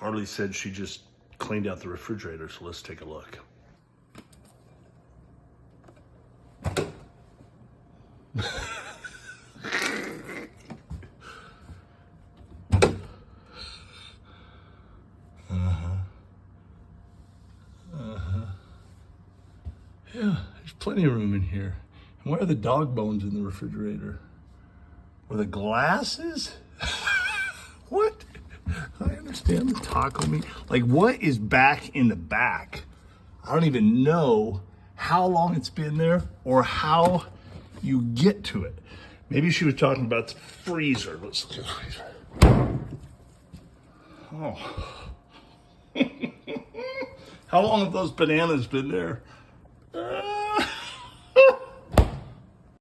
Carly said she just cleaned out the refrigerator, so let's take a look. Yeah, there's plenty of room in here. And where are the dog bones in the refrigerator? Or the glasses? What? I understand the taco meat. Like, what is back in the back? I don't even know how long it's been there or how you get to it. Maybe she was talking about the freezer. Let's look at the freezer. Oh. How long have those bananas been there?